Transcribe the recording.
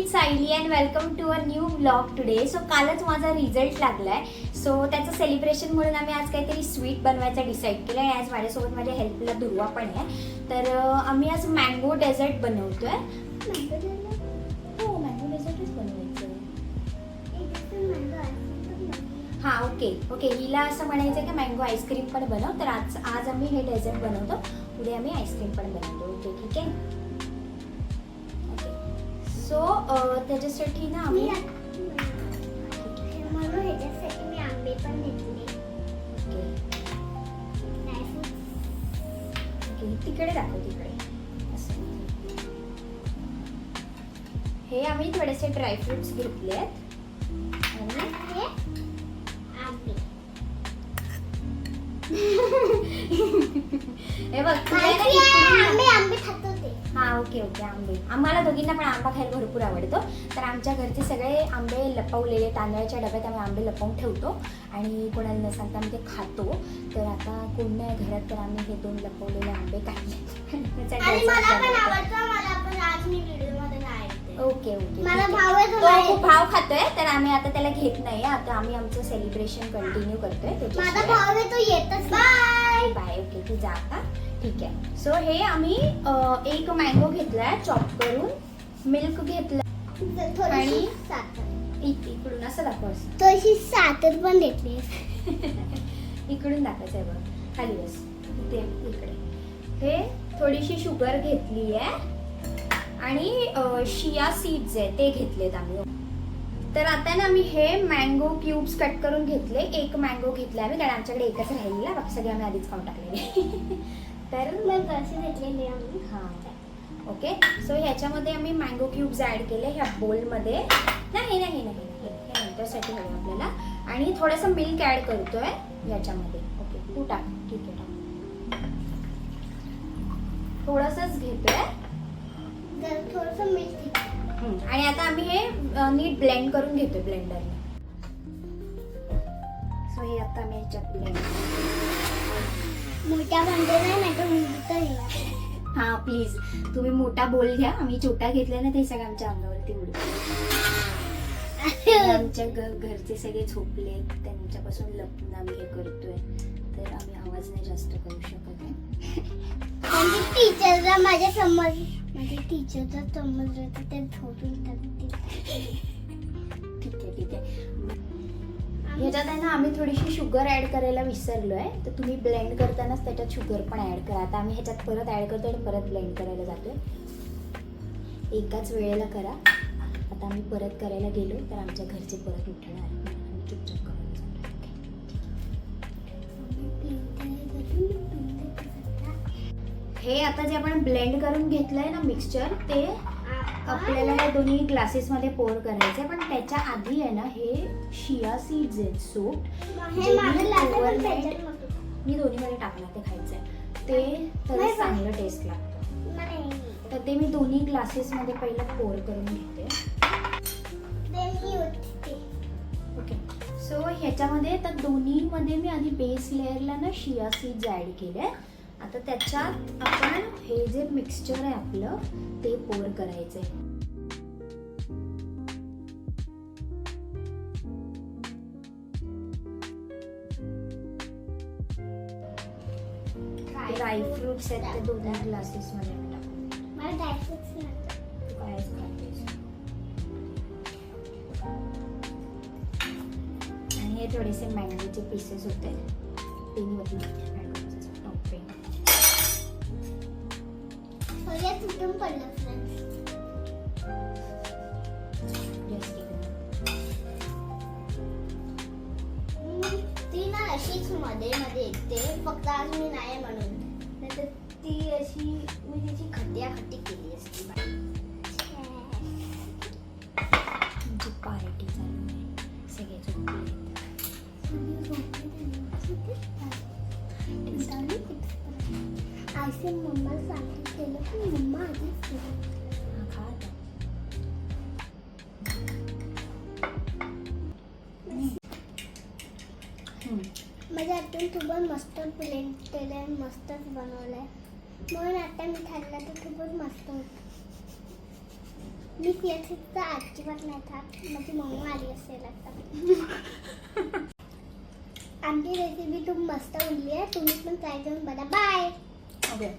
Me Sayali and welcome to a new vlog today. So कालच माझा result लागलाय. So त्याचं सेलिब्रेशन म्हणून आम्ही आज काहीतरी स्वीट बनवायचं डिसाईड केलं आहे. आज माझ्यासोबत माझ्या हेल्पला दुर्वा पण आहे. तर आम्ही आज मँगो डेझर्ट बनवतोय. हो, मँगो डेझर्टच बनवायचं. हां, ओके. हिला असं म्हणायचं आहे की मँगो आईस्क्रीम पण बनव. तर आज आम्ही हे डेझर्ट बनवतो. उद्या आम्ही आईस्क्रीम पण बनवतो. ओके, ठीक आहे. सो त्याच्यासाठी ना आम्ही ह्याच्यासाठी मी आंबे पण घेतले. ओके, तिकडे दाखव, तिकडे असं. हे आम्ही थोडेसे ड्रायफ्रुट्स घेतले आहेत आणि आंबे हे बघ आंबे खातो ते. हा, ओके. आंबे आम्हाला दोघींना पण आंबा खायला भरपूर आवडतो. तर आमच्या घरचे सगळे आंबे लपवलेले तांदळाच्या डब्यात आम्ही आंबे लपवून ठेवतो आणि कोणाला न सांगता आम्ही ते खातो. तर आता कोण नाही घरात, तर आम्ही हे 2 लपवलेले आंबे काढले. ओके. तो खूप भाव खातोय, तर आम्ही आता त्याला घेत नाही. आता आम्ही आमचं सेलिब्रेशन कंटिन्यू करतोय. बाय. ओके, तू जा आता. ठीक आहे. सो हे आम्ही एक मँगो घेतलाय चॉप करून, मिल्क घेतलं आणि इकडून असं दाखवायचं. थोडीशी साखर पण घेतली. इकडून दाखवायचं आहे बघ, खाली बस. इकडे हे थोडीशी शुगर घेतली आहे आणि शिया सीड्स आहे ते घेतलेत आम्ही. तर आता ना आम्ही हे मँगो क्यूब्स कट करून घेतले. एक मँगो घेतला आम्ही, कारण आमच्याकडे एकच राहिलेला. बाकी सगळे आम्ही आधीच खाऊन टाकलेले. तर घेतलेले आम्ही. हां, ओके. सो ह्याच्यामध्ये आम्ही मँगो क्यूब्स ॲड केले ह्या बोलमध्ये. नाही हे नंतरसाठी हवं आपल्याला. आणि थोडंसं मिल्क ॲड करतोय ह्याच्यामध्ये. ओके, तू टाक. ठीक आहे, टाक. थोडंसंच घेतोय थोडंसं मिल्क. आणि आता आम्ही हे नीट ब्लेंड करून घेतोय ब्लेंडरने. सो हे आता आम्ही ह्याच्यात ब्लेंड मोठ्या भांडे नाही तर हा, प्लीज तुम्ही मोठा बोल घ्या. आम्ही छोटा घेतला ना, ते सगळं आमच्या अंगावरती उडतं. आमच्या घरचे सगळे झोपले, त्यांच्यापासून लपून आम्ही हे करतोय. तर आम्ही आवाज नाही जास्त करू शकत आहे. टीचरला माझ्या टीचरचा समजलं तर ते झोपून टाकते. ठीक आहे. ह्याच्यात आहे ना आम्ही थोडीशी शुगर ऍड करायला विसरलोय. तर तुम्ही ब्लेंड करतानाच त्याच्यात शुगर पण ऍड करा. आता आम्ही ह्याच्यात परत ऍड करतोय आणि परत ब्लेंड करायला जातोय. एकाच वेळेला करा. आता आम्ही परत करायला गेलो तर आमच्या घरचे परत उठणार. आम्ही चुपचाप करायला जातो. हे आता जे आपण ब्लेंड करून घेतलंय ना मिक्सचर, ते आपल्याला या दोन्ही ग्लासेसमध्ये पोर करायचे. पण त्याच्या आधी आहे ना हे शिया सीड्स आहेत सोप, मी दोन्हीमध्ये टाकणार. ते खायचंय ते तर चांगलं टेस्ट लागतं. तर ते मी दोन्ही ग्लासेसमध्ये पहिलं पोर करून घेते. ओके. सो ह्याच्यामध्ये तर दोन्हीमध्ये मी आधी बेस लेअरला ना शिया सीड्स ॲड केले. आता त्याच्यात आपण हे जे मिक्सचर आहे आपलं ते पोर करायचंय. ड्रायफ्रुट्स आहेत ते दोन्ही ग्लासेसमध्ये आणि हे थोडेसे मँगोचे पीसेस होते ते मी वरती तुटून पडलं. ती ना अशीच मध्ये येते, फक्त आज मी नाही म्हणून. नाहीतर ती अशी मी तिची खट्टी केली असती. आमची पार्टी चालू आहे. सगळे झोपले. आयसे मम्मा सांगितलेलं की मम्मा आधीच खा. माझ्या आतून तू पण मस्त ब्लेंड केलंय, मस्तच बनवलंय. म्हणून आता मी खाल्ला तर खूपच मस्त होतं. मी सियासीचा अजिबात नाही खात. माझी मम्मा आली असेल आता. आमची रेसिपी खूप मस्त बनली आहे. तुम्ही पण ट्राय करून बघा. बाय. ओके